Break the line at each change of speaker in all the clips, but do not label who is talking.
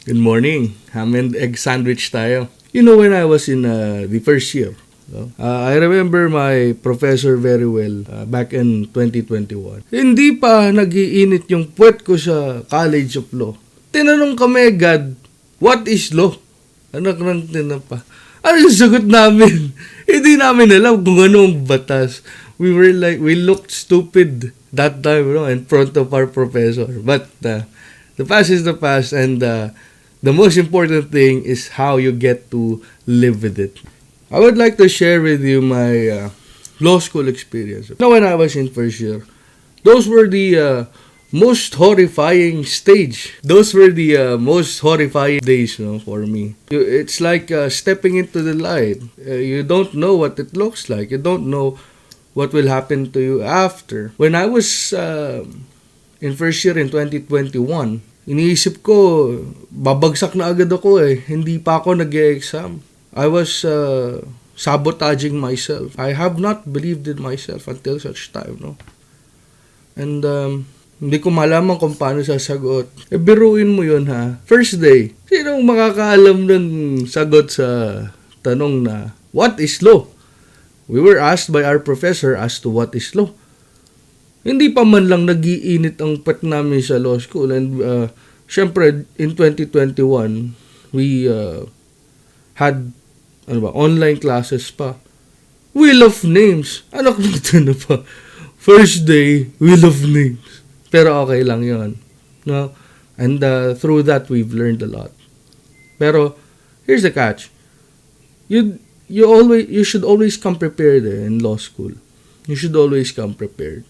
Good morning. Ham and egg sandwich tayo. You know, when I was in the first year, I remember my professor very well back in 2021. Hindi pa nagiinit yung puwet ko sa College of Law. Tinanong kami agad, what is law? Anak ng tinapa. Ano yung sagot namin? Hindi namin alam kung anong batas. We looked stupid that time, in front of our professor. But the past is the past, and the most important thing is how you get to live with it. I would like to share with you my law school experience. Now, when I was in first year, those were the most horrifying stage. Those were the most horrifying days, for me. It's like stepping into the light. You don't know what it looks like. You don't know what will happen to you after. When I was in first year in 2021, iniisip ko, babagsak na agad ako eh. Hindi pa ako nag-e-exam. I was sabotaging myself. I have not believed in myself until such time, And hindi ko malaman kung paano sasagot. Biruin mo yun, ha? First day, sinong makakaalam ng sagot sa tanong na, what is law? We were asked by our professor as to what is law. Hindi pa man lang nagiinit ang pet namin sa law school. And syempre, in 2021, we had online classes pa. Wheel of Names. Anak na pa. First day, Wheel of Names. Pero okay lang yon, no? And through that, we've learned a lot. Pero here's the catch. You should always come prepared in law school. You should always come prepared.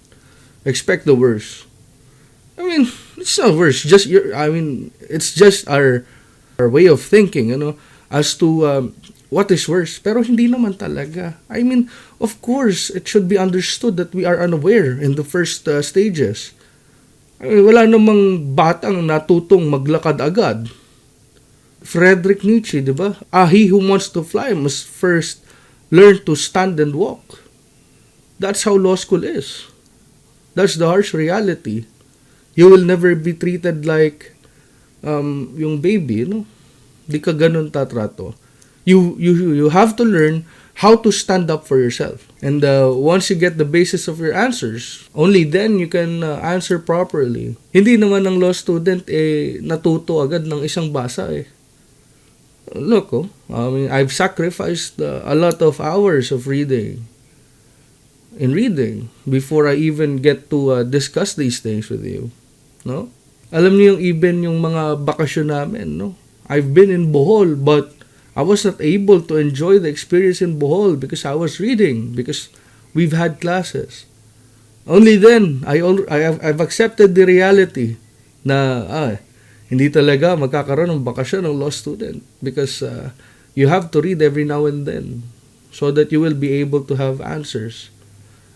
Expect the worst. I mean, it's not worse. It's just our way of thinking, as to what is worse. Pero hindi naman talaga. I mean, of course, it should be understood that we are unaware in the first stages. I mean, wala namang batang natutong maglakad agad. Friedrich Nietzsche, di ba? He who wants to fly must first learn to stand and walk. That's how law school is. That's the harsh reality. You will never be treated like yung baby, Di ka ganun tatrato. You have to learn how to stand up for yourself. And once you get the basis of your answers, only then you can answer properly. Hindi naman ng law student natuto agad ng isang basa eh. Look, I've sacrificed a lot of hours of reading before I even get to discuss these things with you, no? Alam niyo even yung mga bakasyon namin, I've been in Bohol, but I was not able to enjoy the experience in Bohol because I was reading, because we've had classes. Only then, I've accepted the reality na hindi talaga magkakaroon ng bakasyon ng law student because you have to read every now and then so that you will be able to have answers.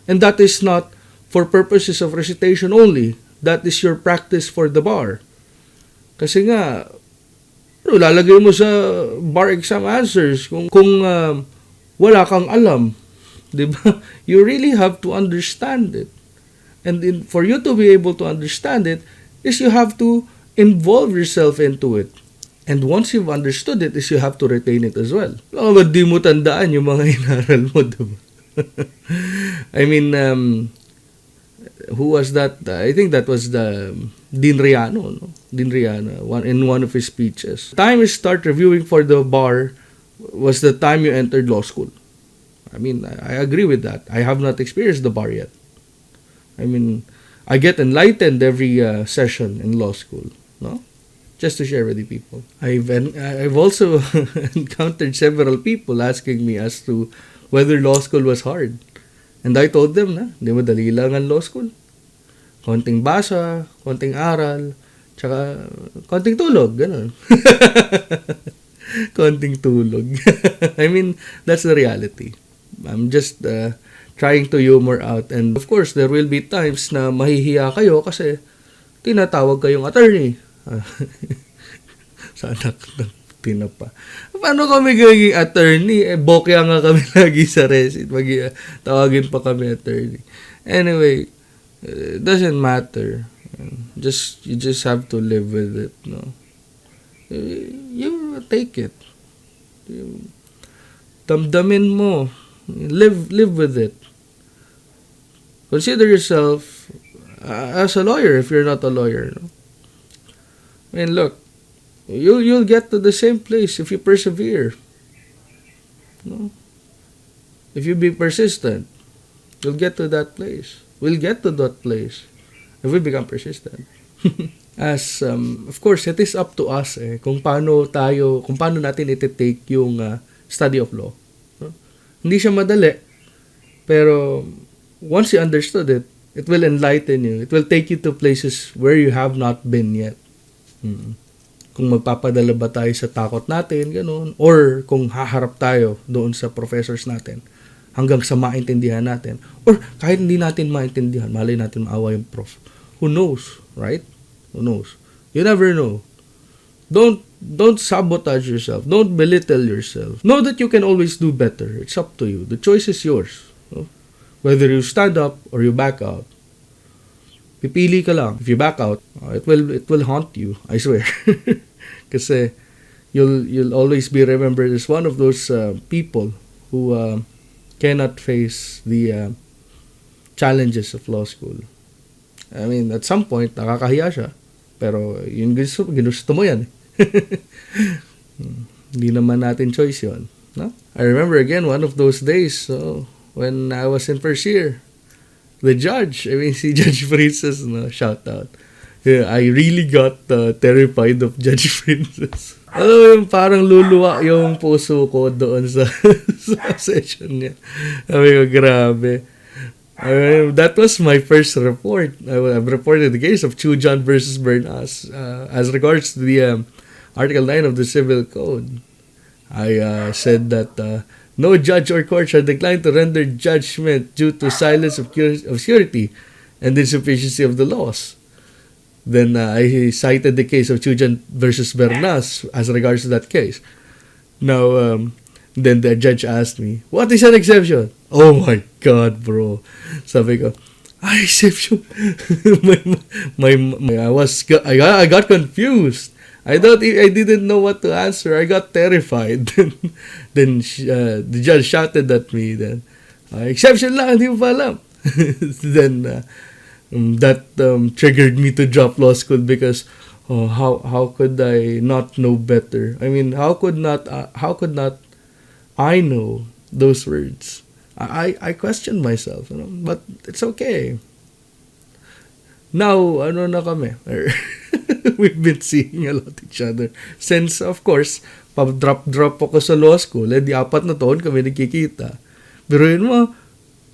And that is not for purposes of recitation only. That is your practice for the bar. Kasi nga, lalagay mo sa bar exam answers kung wala kang alam. Diba? You really have to understand it. And for you to be able to understand it, is you have to involve yourself into it. And once you've understood it, is you have to retain it as well. Ba't di mo tandaan yung mga inaral mo, diba? I mean, who was that? I think that was the Dean Riano, Dean Riano, in one of his speeches. Time you start reviewing for the bar was the time you entered law school. I mean, I agree with that. I have not experienced the bar yet. I mean, I get enlightened every session in law school, just to share with the people. I've also encountered several people asking me as to whether law school was hard. And I told them na, di madali lang ang law school. Konting basa, konting aral, tsaka konting tulog, ganun. Konting tulog. I mean, that's the reality. I'm just trying to humor out. And of course, there will be times na mahihiya kayo kasi tinatawag kayong attorney. Sa anak ng tinapa. Paano kami gaging attorney? Bokya nga kami lagi sa resit. Tawagin pa kami attorney. Anyway, it doesn't matter. You just have to live with it, you take it. Damdamin mo. Live with it. Consider yourself as a lawyer if you're not a lawyer. No? I mean, look, you'll get to the same place if you persevere. No? If you be persistent, you'll get to that place. We'll get to that place if we become persistent. Of course, it is up to us kung paano natin iti-take yung study of law. No? Hindi siya madali, pero once you understood it, it will enlighten you. It will take you to places where you have not been yet. Kung magpapadala ba tayo sa takot natin, ganun, or kung haharap tayo doon sa professors natin, hanggang sa maintindihan natin. Or kahit hindi natin maintindihan, malay natin maawa yung prof. Who knows, right? Who knows? You never know. Don't sabotage yourself. Don't belittle yourself. Know that you can always do better. It's up to you. The choice is yours. No? Whether you stand up or you back out. Pipili ka lang. If you back out, it will haunt you, I swear. Kasi you'll always be remembered as one of those people who cannot face the challenges of law school. I mean, at some point, nakakahiya siya. Pero yun ginusto mo yan. Hindi naman natin choice yun. No? I remember again one of those days when I was in first year. The judge, si Judge Princess, shout out. Yeah, I really got terrified of Judge Princess. Yung parang luluwa yung puso ko doon sa session niya. Sabi ko, grabe. That was my first report. I've reported the case of Chu John versus Bernas as regards to the Article 9 of the Civil Code. I said that no judge or court shall decline to render judgment due to silence of surety and insufficiency of the laws. Then I cited the case of Chujan versus Bernas as regards to that case. Now, then the judge asked me, "What is an exception?" Oh my God, bro! Sabi ko, exception. I got confused. I didn't know what to answer. I got terrified. Then the judge shouted at me. Then exception lang, hindi mo pa alam. Then that triggered me to drop law school because how could I not know better? I mean, how could not I know those words? I questioned myself, but it's okay. Now, na kami? We've been seeing a lot each other since, of course, drop ako sa law school. Di 4 na taon kami nagkikita. Pero yun mo,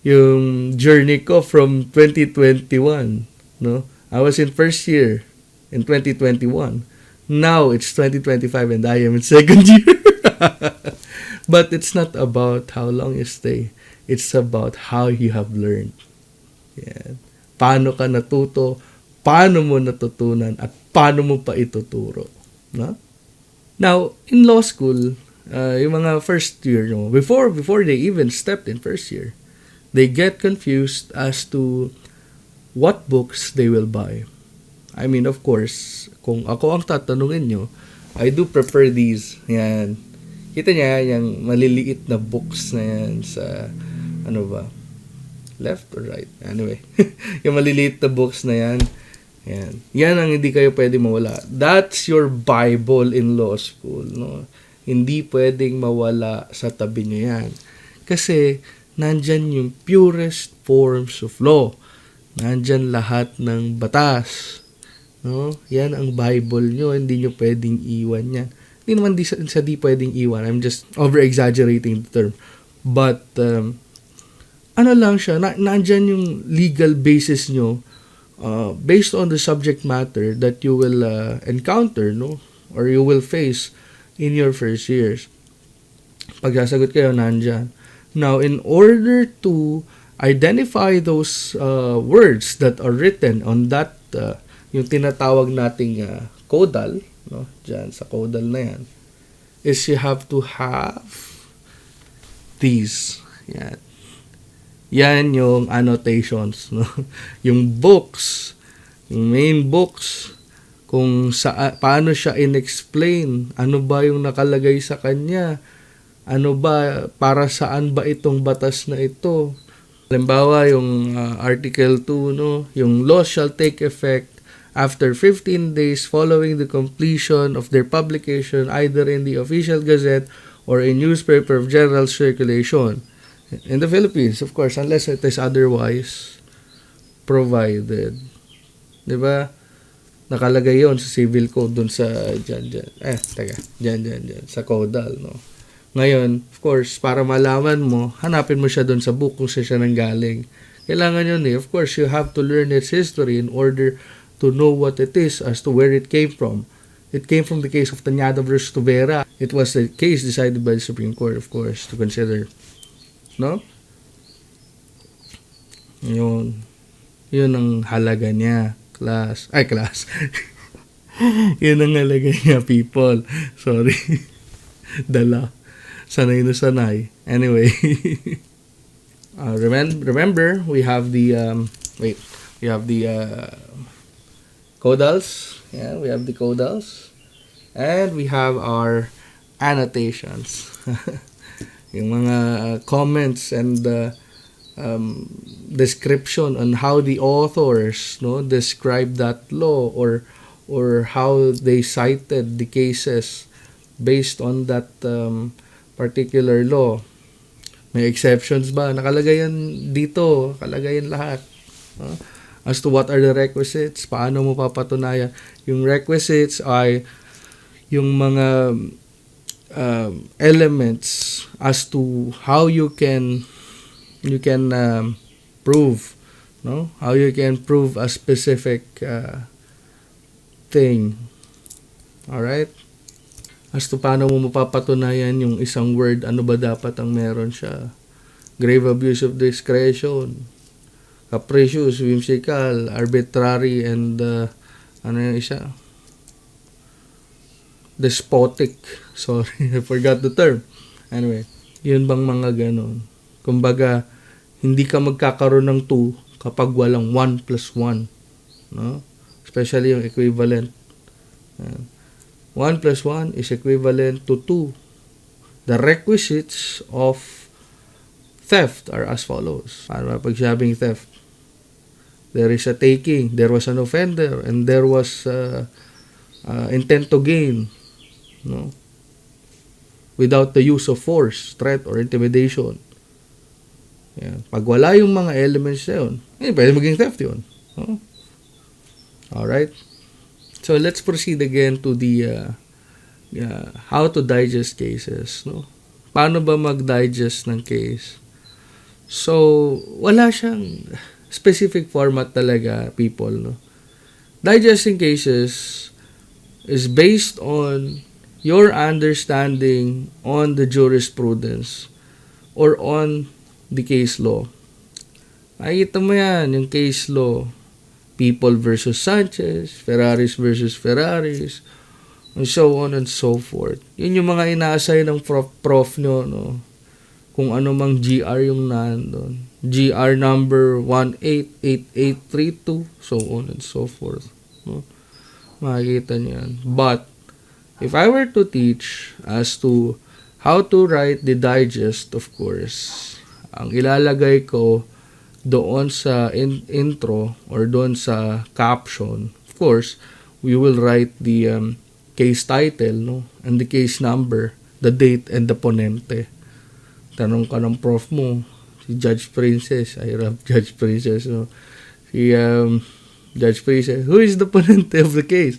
yung journey ko from 2021, no? I was in first year in 2021. Now it's 2025 and I am in second year. But it's not about how long you stay. It's about how you have learned. Yeah. Paano ka natuto, paano mo natutunan, at paano mo pa ituturo. No? Now, in law school, yung mga first year, before they even stepped in first year, they get confused as to what books they will buy. I mean, of course, kung ako ang tatanungin nyo, I do prefer these. Yan. Kita niya, yung maliliit na books na yan sa, left or right? Anyway, yung maliliit na books na yan. Yan ang hindi kayo pwede mawala. That's your Bible in law school. No? Hindi pwedeng mawala sa tabi nyo yan. Kasi, nandyan yung purest forms of law. Nandyan lahat ng batas. No? Yan ang Bible nyo. Hindi nyo pwedeng iwan yan. Hindi naman di pwedeng iwan. I'm just over-exaggerating the term. But, lang siya, nandyan yung legal basis nyo based on the subject matter that you will encounter, no? Or you will face in your first years. Pag sasagot kayo, nandyan. Now, in order to identify those words that are written on that, yung tinatawag nating caudal, no? Diyan, sa caudal na yan, is you have to have these. Yan. Yan yung annotations, no? Yung books, yung main books, kung paano siya inexplain, ano ba yung nakalagay sa kanya, ano ba, para saan ba itong batas na ito. Halimbawa, yung Article 2, no, yung law shall take effect after 15 days following the completion of their publication either in the official gazette or in newspaper of general circulation. In the Philippines, of course, unless it is otherwise provided. Diba? Nakalagay yon sa civil code dun sa dyan. Sa caudal, no? Ngayon, of course, para malaman mo, hanapin mo siya dun sa book kung siya nanggaling. Kailangan yun eh. Of course, you have to learn its history in order to know what it is as to where it came from. It came from the case of Tañada versus Tubera. It was a case decided by the Supreme Court, of course, to consider. No? Yun. Yun ang halaga niya. Class. Yun ang halaga niya, people. Sorry. Dala. Sanay na sanay. Anyway. Remember, we have the, caudals. Yeah, we have the caudals. And we have our annotations. Yung mga comments and description on how the authors, no, describe that law or how they cited the cases based on that particular law. May exceptions ba? Nakalagay yan dito. Nakalagay yan lahat. As to what are the requisites, paano mo papatunayan. Yung requisites ay yung mga elements as to how you can prove, no? How you can prove a specific thing. Alright? As to paano mo mapapatunayan yung isang word, ano ba dapat ang meron siya. Grave abuse of discretion, capricious, whimsical, arbitrary, and ano yung isa? Despotic. Sorry, I forgot the term. Anyway, yun bang mga ganon? Kumbaga, hindi ka magkakaroon ng 2 kapag walang 1 plus 1. No? Especially yung equivalent. 1 plus 1 is equivalent to 2. The requisites of theft are as follows. Para pag sabing theft, there is a taking, there was an offender, and there was intent to gain, no? Without the use of force, threat, or intimidation. Yan. Pag wala yung mga elements na yun, pwede maging theft yun. No? Alright? So, let's proceed again to the how to digest cases. No? Paano ba mag-digest ng case? So, wala siyang specific format talaga, people. No? Digesting cases is based on your understanding on the jurisprudence or on the case law. Makikita mo yan, yung case law. People versus Sanchez, Ferraris versus Ferraris, and so on and so forth. Yun yung mga ina-assign ng prof nyo, no? Kung ano mang GR yung nandun. GR number 188832, so on and so forth. No? Makikita nyo yan. But, if I were to teach as to how to write the digest, of course, ang ilalagay ko doon sa intro or doon sa caption, of course, we will write the case title, no, and the case number, the date, and the ponente. Tanong ka ng prof mo, si Judge Princess, I love Judge Princess, no? Si Judge Princess, who is the ponente of the case?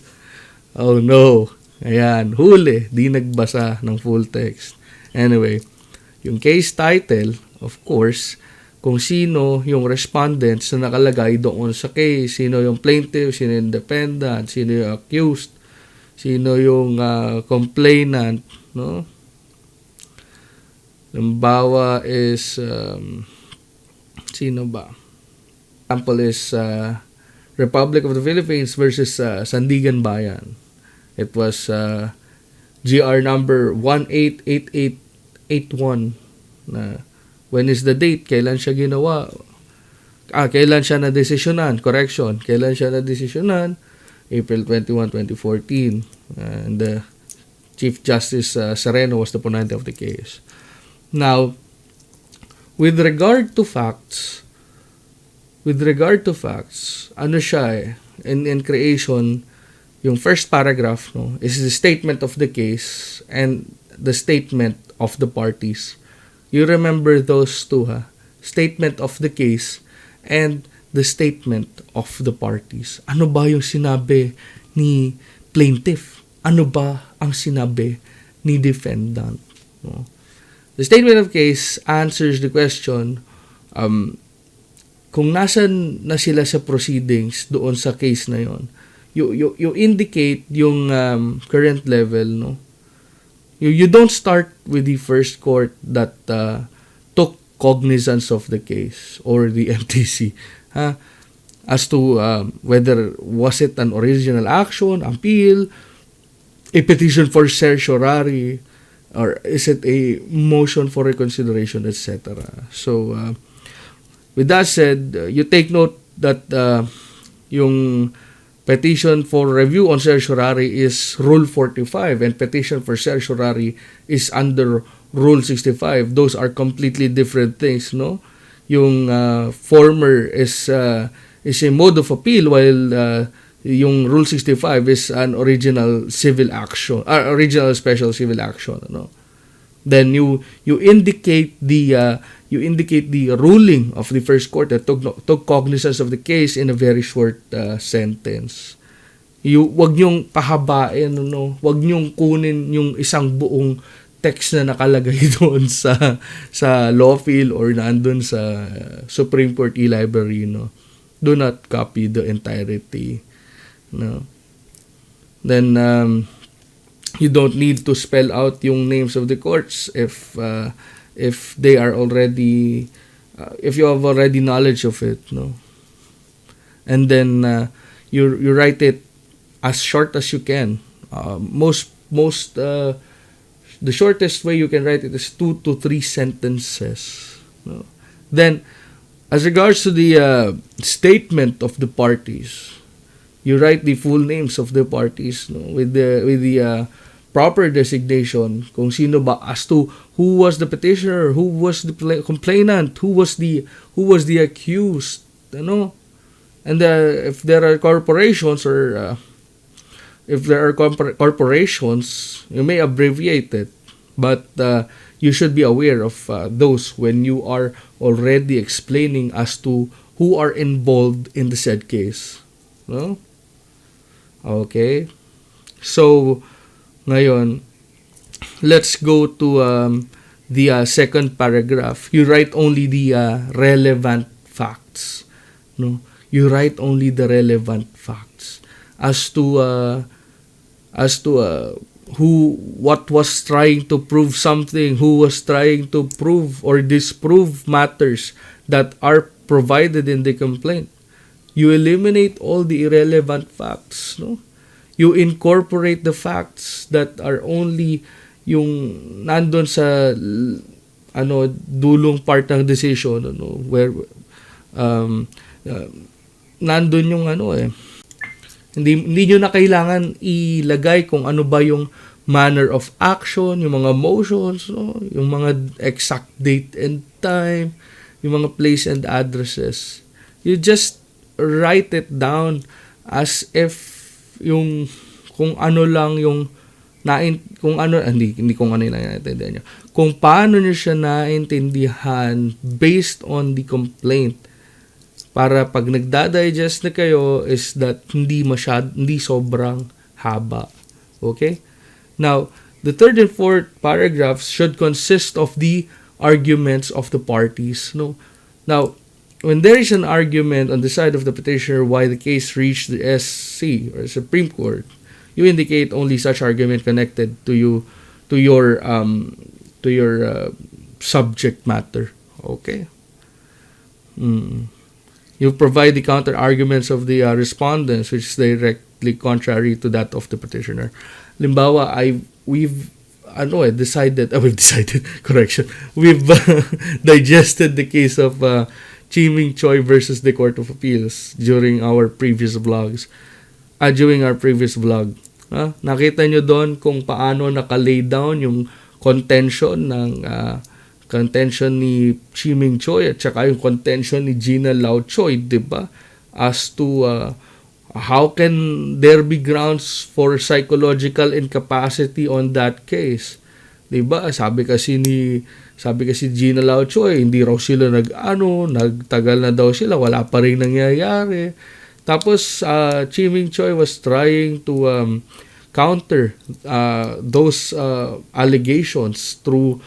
Oh no, ayan, huli, di nagbasa ng full text. Anyway, yung case title, of course, kung sino yung respondents na nakalagay doon sa case, sino yung plaintiff, sino yung defendant, sino yung accused, sino yung complainant, no? Limbawa is, sino ba? Example is Republic of the Philippines versus Sandigan Bayan. It was GR number 188881 na when is the date, kailan siya ginawa, kailan siya na-desisyonan, correction, kailan siya na-desisyonan, April 21, 2014. And Chief Justice Sereno was the ponente of the case. Now, with regard to facts, ano siya in creation, yung first paragraph, no, is the statement of the case and the statement of the parties. You remember those two, ha? Statement of the case and the statement of the parties. Ano ba yung sinabi ni plaintiff? Ano ba ang sinabi ni defendant? No? The statement of case answers the question, kung nasan na sila sa proceedings doon sa case na yon. You indicate yung current level, no? You don't start with the first court that took cognizance of the case or the MTC, as to whether was it an original action, appeal, a petition for certiorari, or is it a motion for reconsideration, etc. So with that said, you take note that yung petition for review on certiorari is Rule 45 and petition for certiorari is under Rule 65. Those are completely different things, no? Yung former is a mode of appeal, while yung Rule 65 is an original civil action, original special civil action, no? Then you indicate the ruling of the first court that took cognizance of the case in a very short sentence. Wag niyong pahabain, no? Wag niyong kunin yung isang buong text na nakalagay doon sa law field or nandun sa Supreme Court e-library, no? Do not copy the entirety, no? Then you don't need to spell out yung names of the courts if they are already if you have already knowledge of it, no? And then you write it as short as you can. The shortest way you can write it is 2 to 3 sentences, no? Then as regards to the statement of the parties, you write the full names of the parties, no, with the proper designation kung sino ba, as to who was the petitioner, who was the complainant, who was the accused, ano. And if there are corporations or corporations, you may abbreviate it, but you should be aware of those when you are already explaining as to who are involved in the said case, no? Okay. So ngayon, let's go to the second paragraph. You write only the relevant facts, no? You write only the relevant facts as to what was trying to prove something, who was trying to prove or disprove matters that are provided in the complaint. You eliminate all the irrelevant facts, no? You incorporate the facts that are only yung nandun sa dulong part ng decision, where nandun yung hindi nyo na kailangan ilagay kung ano ba yung manner of action, yung mga motions, no? Yung mga exact date and time, yung mga place and addresses. You just write it down as if yung kung ano lang yung kung ano yung naintindihan niyo. Kung paano niyo siya naintindihan based on the complaint, para pag nagda-digest na kayo is that hindi sobrang haba. Okay? Now, the third and fourth paragraphs should consist of the arguments of the parties, no? Now, when there is an argument on the side of the petitioner why the case reached the SC or Supreme Court, you indicate only such argument connected to your subject matter. Okay. You provide the counter arguments of the respondents, which is directly contrary to that of the petitioner. Limbawa, we've digested the case of Chiming Choi versus the Court of Appeals during our previous vlogs. during our previous vlog. Nakita nyo doon kung paano nakalay down yung contention ni Chiming Choi at saka yung contention ni Gina Lau Choi, di ba? As to how can there be grounds for psychological incapacity on that case? Di ba? Sabi kasi Gina Lau Choi, hindi raw sila nagtagal na daw sila, wala pa rin nangyayari. Tapos Chiming Choi was trying to counter those allegations through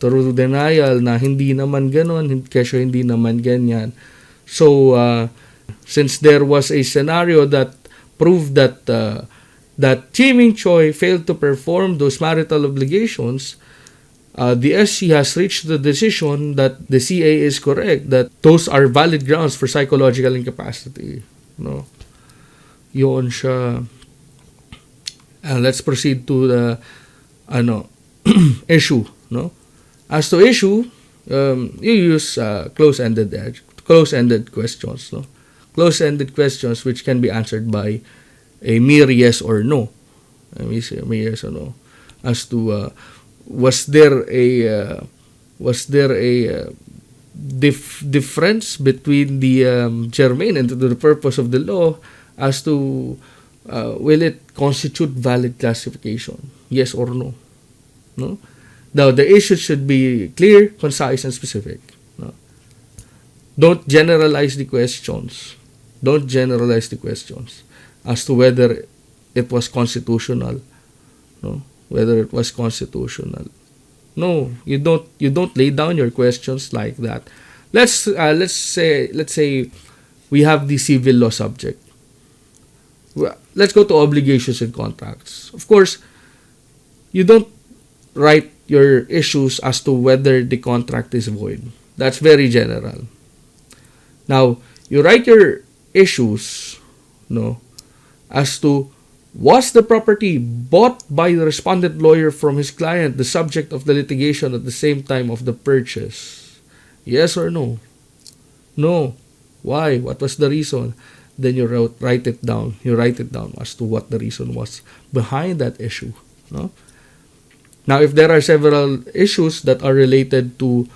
through denial na hindi naman ganon, kesyo hindi naman ganyan. So since there was a scenario that proved that Chiming Choi failed to perform those marital obligations, the SC has reached the decision that the CA is correct, that those are valid grounds for psychological incapacity. Yun siya. Let's proceed to the issue. As to issue, you use close-ended questions. Close-ended questions which can be answered by a mere yes or no. As to was there a difference between the germane and the purpose of the law as to will it constitute valid classification? Yes or no? Now, the issue should be clear, concise, and specific. Don't generalize the questions. As to whether it was constitutional. Whether it was constitutional. No, you don't lay down your questions like that. Let's say we have the civil law subject. Let's go to obligations and contracts. Of course, you don't write your issues as to whether the contract is void. That's very general. Now, you write your issues, as to was the property bought by the respondent lawyer from his client the subject of the litigation at the same time of the purchase? Yes or no? No. Why? What was the reason? Then you write it down. You write it down as to what the reason was behind that issue. Now, if there are several issues that are related to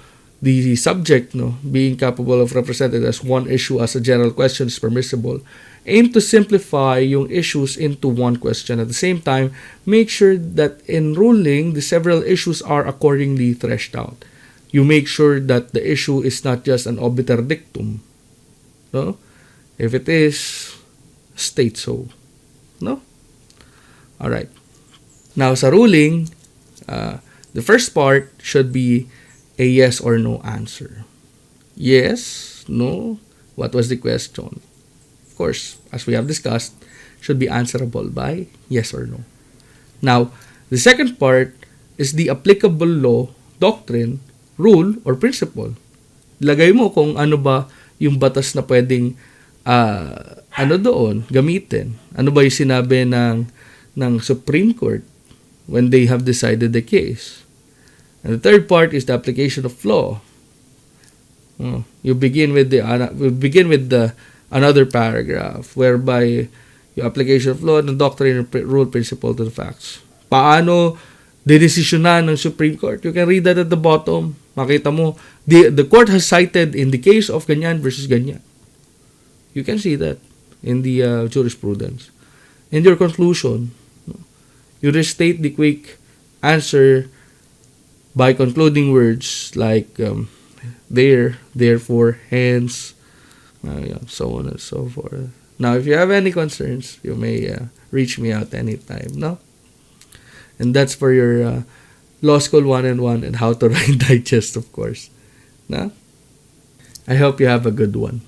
the subject, being capable of represented as one issue as a general question is permissible, aim to simplify yung issues into one question. At the same time, make sure that in ruling, the several issues are accordingly threshed out. You make sure that the issue is not just an obiter dictum. If it is, state so. Alright. Now, sa ruling, the first part should be a yes or no answer. Yes, no, what was the question? Of course, as we have discussed, should be answerable by yes or no. Now, the second part is the applicable law, doctrine, rule, or principle. Lagay mo kung ano ba yung batas na pwedeng doon gamitin. Ano ba yung sinabi ng Supreme Court when they have decided the case. And the third part is the application of law. You begin with another paragraph whereby yung application of law and doctrine, rule, principle to the facts. Paano dinesisyonan ng Supreme Court? You can read that at the bottom. Makita mo, the court has cited in the case of ganyan versus ganyan. You can see that in the jurisprudence. In your conclusion, you restate the quick answer by concluding words like there, therefore, hence, so on and so forth. Now, if you have any concerns, you may reach me out anytime, no? And that's for your Law School 1-on-1 and How to Write Digest, of course. No? I hope you have a good one.